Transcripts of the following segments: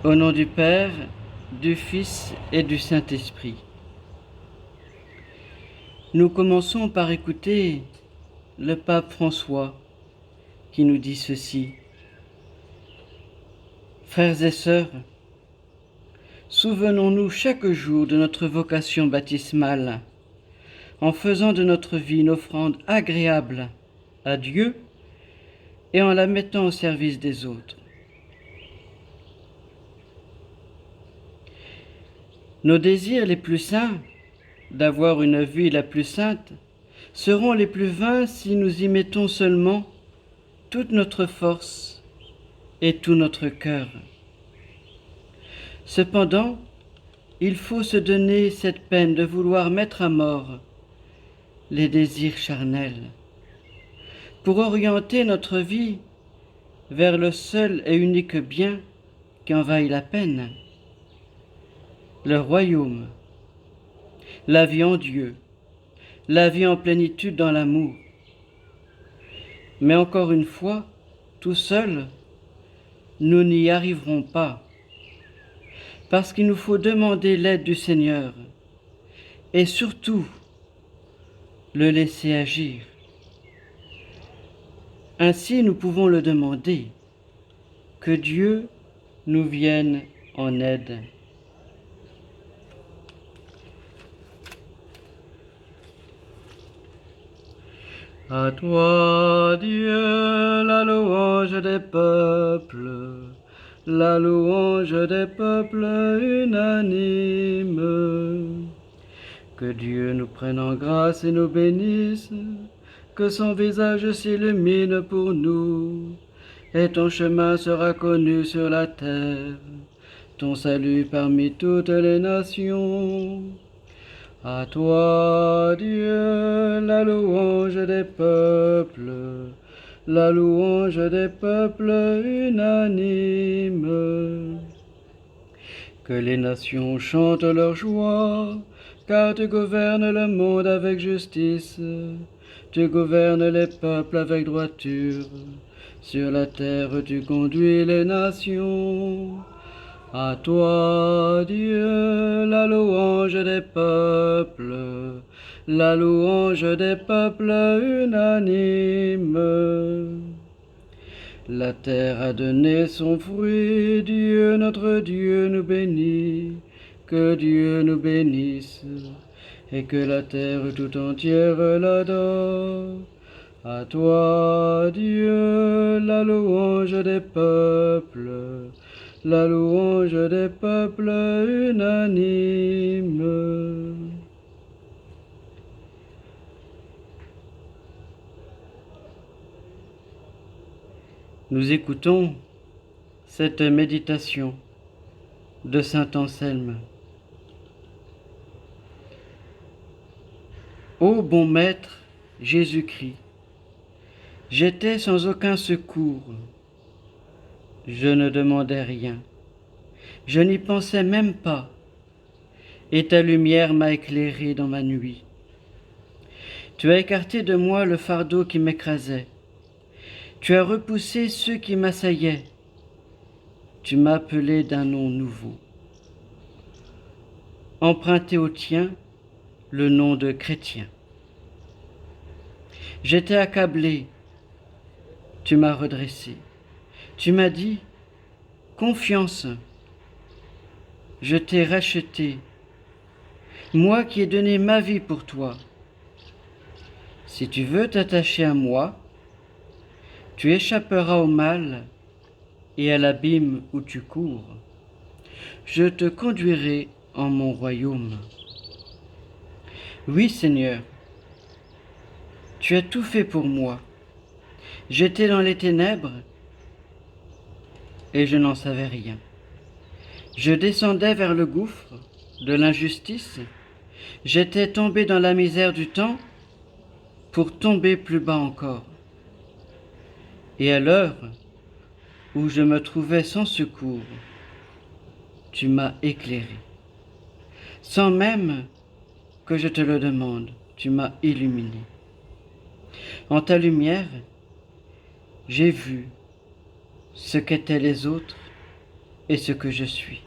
Au nom du Père, du Fils et du Saint-Esprit. Nous commençons par écouter le pape François qui nous dit ceci. Frères et sœurs, souvenons-nous chaque jour de notre vocation baptismale, en faisant de notre vie une offrande agréable à Dieu et en la mettant au service des autres. Nos désirs les plus saints, d'avoir une vie la plus sainte, seront les plus vains si nous y mettons seulement toute notre force et tout notre cœur. Cependant, il faut se donner cette peine de vouloir mettre à mort les désirs charnels, pour orienter notre vie vers le seul et unique bien qui en vaille la peine, le royaume, la vie en Dieu, la vie en plénitude dans l'amour. Mais encore une fois, tout seul, nous n'y arriverons pas, parce qu'il nous faut demander l'aide du Seigneur et surtout le laisser agir. Ainsi, nous pouvons le demander, que Dieu nous vienne en aide. À toi, Dieu, la louange des peuples, la louange des peuples unanimes. Que Dieu nous prenne en grâce et nous bénisse, que son visage s'illumine pour nous, et ton chemin sera connu sur la terre, ton salut parmi toutes les nations. À toi, Dieu, la louange des peuples, la louange des peuples unanimes. Que les nations chantent leur joie, car tu gouvernes le monde avec justice, tu gouvernes les peuples avec droiture, sur la terre tu conduis les nations. À toi, Dieu, la louange des peuples, la louange des peuples unanimes. La terre a donné son fruit, Dieu, notre Dieu, nous bénit, que Dieu nous bénisse, et que la terre tout entière l'adore. À toi, Dieu, la louange des peuples, la louange des peuples unanimes. Nous écoutons cette méditation de saint Anselme. Ô bon Maître Jésus-Christ, j'étais sans aucun secours, je ne demandais rien, je n'y pensais même pas, et ta lumière m'a éclairé dans ma nuit. Tu as écarté de moi le fardeau qui m'écrasait, tu as repoussé ceux qui m'assaillaient, tu m'as appelé d'un nom nouveau. Emprunté au tien, le nom de chrétien. J'étais accablé, tu m'as redressé. Tu m'as dit, confiance, je t'ai racheté, moi qui ai donné ma vie pour toi. Si tu veux t'attacher à moi, tu échapperas au mal et à l'abîme où tu cours. Je te conduirai en mon royaume. Oui, Seigneur, tu as tout fait pour moi. J'étais dans les ténèbres et je n'en savais rien. Je descendais vers le gouffre de l'injustice. J'étais tombé dans la misère du temps pour tomber plus bas encore. Et à l'heure où je me trouvais sans secours, tu m'as éclairé. Sans même que je te le demande, tu m'as illuminé. En ta lumière, j'ai vu ce qu'étaient les autres et ce que je suis.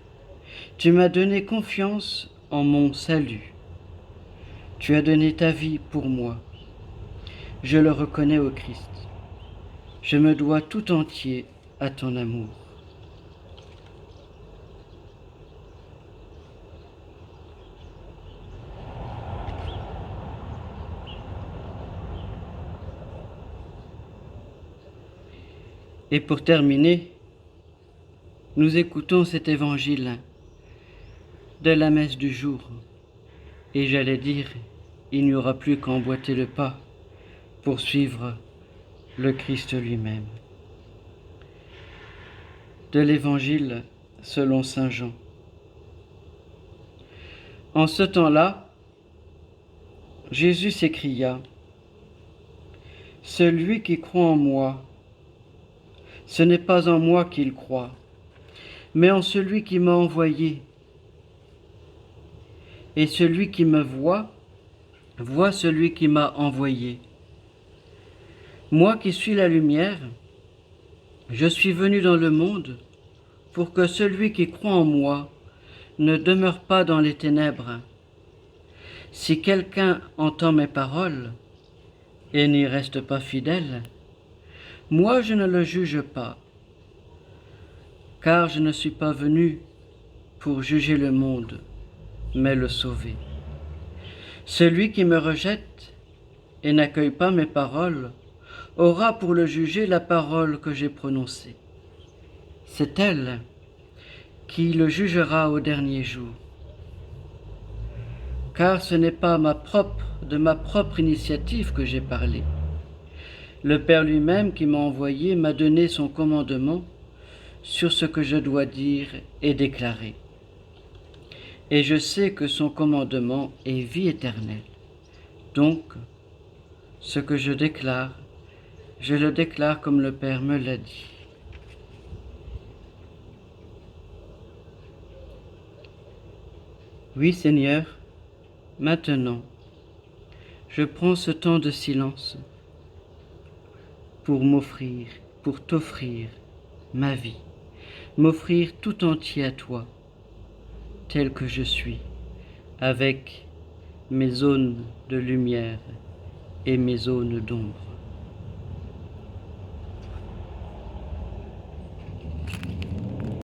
Tu m'as donné confiance en mon salut. Tu as donné ta vie pour moi. Je le reconnais au Christ. Je me dois tout entier à ton amour. Et pour terminer, nous écoutons cet évangile de la messe du jour. Et j'allais dire, il n'y aura plus qu'à emboîter le pas pour suivre le Christ lui-même. De l'évangile selon saint Jean. En ce temps-là, Jésus s'écria, « Celui qui croit en moi, ce n'est pas en moi qu'il croit, mais en celui qui m'a envoyé. Et celui qui me voit, voit celui qui m'a envoyé. Moi qui suis la lumière, je suis venu dans le monde pour que celui qui croit en moi ne demeure pas dans les ténèbres. Si quelqu'un entend mes paroles et n'y reste pas fidèle, moi je ne le juge pas, car je ne suis pas venu pour juger le monde, mais le sauver. Celui qui me rejette et n'accueille pas mes paroles aura pour le juger la parole que j'ai prononcée. C'est elle qui le jugera au dernier jour. Car ce n'est pas de ma propre initiative que j'ai parlé. Le Père lui-même qui m'a envoyé m'a donné son commandement sur ce que je dois dire et déclarer. Et je sais que son commandement est vie éternelle. Donc, ce que je le déclare comme le Père me l'a dit. Oui, Seigneur, maintenant, je prends ce temps de silence pour t'offrir ma vie, m'offrir tout entier à toi, tel que je suis, avec mes zones de lumière et mes zones d'ombre.